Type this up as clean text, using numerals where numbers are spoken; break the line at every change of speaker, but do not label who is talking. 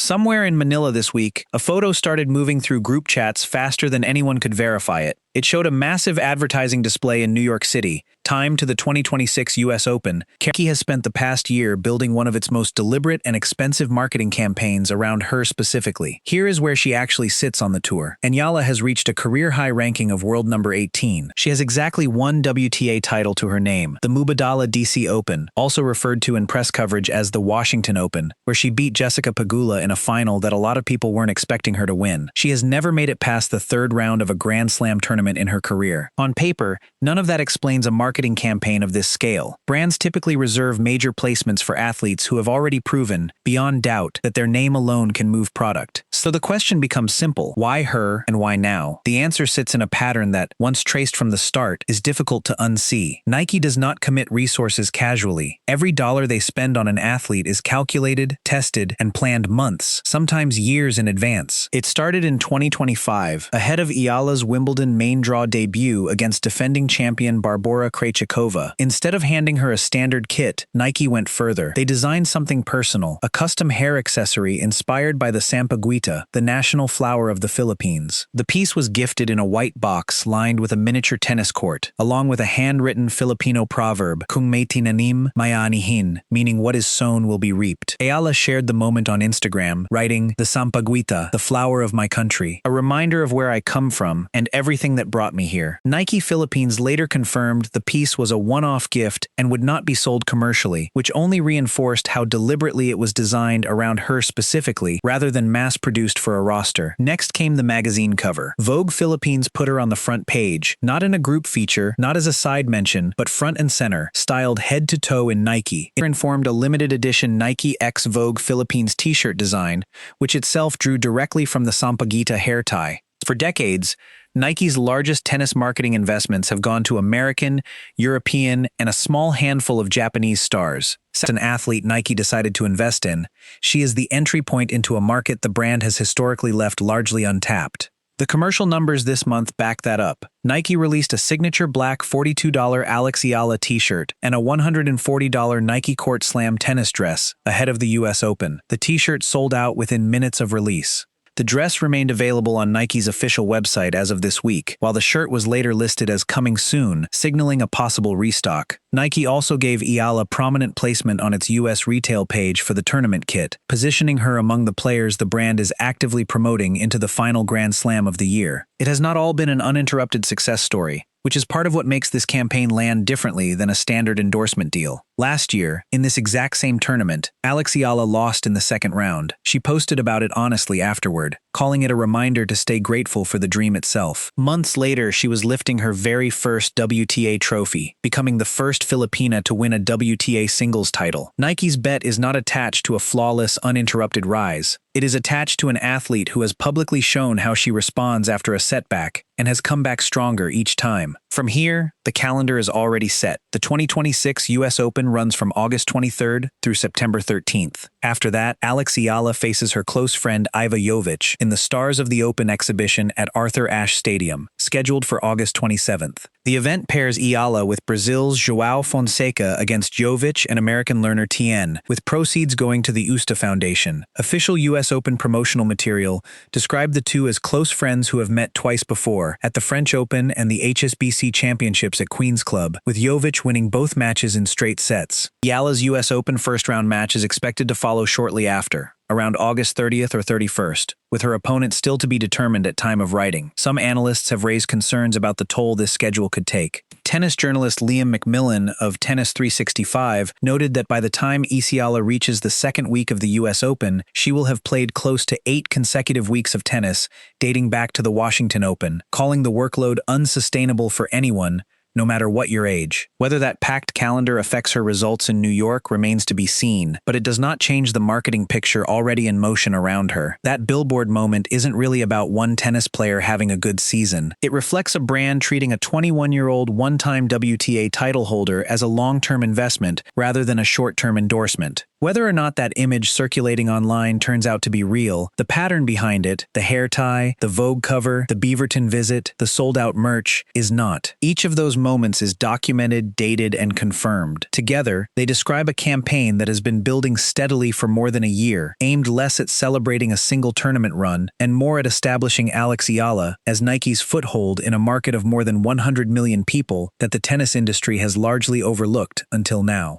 Somewhere in Manila this week, a photo started moving through group chats faster than anyone could verify it. It showed a massive advertising display in New York City, timed to the 2026 US Open. Nike has spent the past year building one of its most deliberate and expensive marketing campaigns around her specifically. Here is where she actually sits on the tour. Eala has reached a career-high ranking of world number 18. She has exactly one WTA title to her name, the Mubadala DC Open, also referred to in press coverage as the Washington Open, where she beat Jessica Pegula in a final that a lot of people weren't expecting her to win. She has never made it past the third round of a Grand Slam tournament in her career. On paper, none of that explains a marketing campaign of this scale. Brands typically reserve major placements for athletes who have already proven, beyond doubt, that their name alone can move product. So the question becomes simple: why her and why now? The answer sits in a pattern that, once traced from the start, is difficult to unsee. Nike does not commit resources casually. Every dollar they spend on an athlete is calculated, tested, and planned months, sometimes years in advance. It started in 2025, ahead of Eala's Wimbledon main draw debut against defending champion Barbora Krejcikova. Instead of handing her a standard kit, Nike went further. They designed something personal, a custom hair accessory inspired by the sampaguita, the national flower of the Philippines. The piece was gifted in a white box lined with a miniature tennis court, along with a handwritten Filipino proverb, "Kung may tinanim, may anihin," meaning what is sown will be reaped. Eala shared the moment on Instagram, writing, "The sampaguita, the flower of my country, a reminder of where I come from and everything that brought me here." Nike Philippines later confirmed the piece was a one-off gift and would not be sold commercially, which only reinforced how deliberately it was designed around her specifically, rather than mass-produced for a roster. Next came the magazine cover. Vogue Philippines put her on the front page, not in a group feature, not as a side mention, but front and center, styled head to toe in Nike. It informed a limited edition Nike x Vogue Philippines t-shirt design, which itself drew directly from the sampaguita hair tie. For decades, Nike's largest tennis marketing investments have gone to American, European, and a small handful of Japanese stars. As an athlete Nike decided to invest in, she is the entry point into a market the brand has historically left largely untapped. The commercial numbers this month back that up. Nike released a signature black $42 Alex Eala t-shirt and a $140 Nike Court Slam tennis dress ahead of the US Open. The t-shirt sold out within minutes of release. The dress remained available on Nike's official website as of this week, while the shirt was later listed as coming soon, signaling a possible restock. Nike also gave Eala prominent placement on its US retail page for the tournament kit, positioning her among the players the brand is actively promoting into the final Grand Slam of the year. It has not all been an uninterrupted success story, which is part of what makes this campaign land differently than a standard endorsement deal. Last year, in this exact same tournament, Alex Eala lost in the second round. She posted about it honestly afterward, calling it a reminder to stay grateful for the dream itself. Months later, she was lifting her very first WTA trophy, becoming the first Filipina to win a WTA singles title. Nike's bet is not attached to a flawless, uninterrupted rise. It is attached to an athlete who has publicly shown how she responds after a setback and has come back stronger each time. From here, the calendar is already set. The 2026 US Open runs from August 23rd through September 13th. After that, Alex Eala faces her close friend Iva Jovic in the Stars of the Open exhibition at Arthur Ashe Stadium, scheduled for August 27th. The event pairs Eala with Brazil's João Fonseca against Jovic and American learner Tien, with proceeds going to the Usta Foundation. Official US Open promotional material described the two as close friends who have met twice before, at the French Open and the HSBC Championships at Queen's Club, with Jovic winning both matches in straight sets. Eala's US Open first-round match is expected to follow shortly after, around August 30th or 31st, with her opponent still to be determined at time of writing. Some analysts have raised concerns about the toll this schedule could take. Tennis journalist Liam McMillan of Tennis 365 noted that by the time Eala reaches the second week of the US Open, she will have played close to 8 consecutive weeks of tennis, dating back to the Washington Open, calling the workload unsustainable for anyone, no matter what your age. Whether that packed calendar affects her results in New York remains to be seen, but it does not change the marketing picture already in motion around her. That billboard moment isn't really about one tennis player having a good season. It reflects a brand treating a 21-year-old one-time WTA title holder as a long-term investment rather than a short-term endorsement. Whether or not that image circulating online turns out to be real, the pattern behind it, the hair tie, the Vogue cover, the Beaverton visit, the sold-out merch, is not. Each of those moments is documented, dated, and confirmed. Together, they describe a campaign that has been building steadily for more than a year, aimed less at celebrating a single tournament run and more at establishing Alex Eala as Nike's foothold in a market of more than 100 million people that the tennis industry has largely overlooked until now.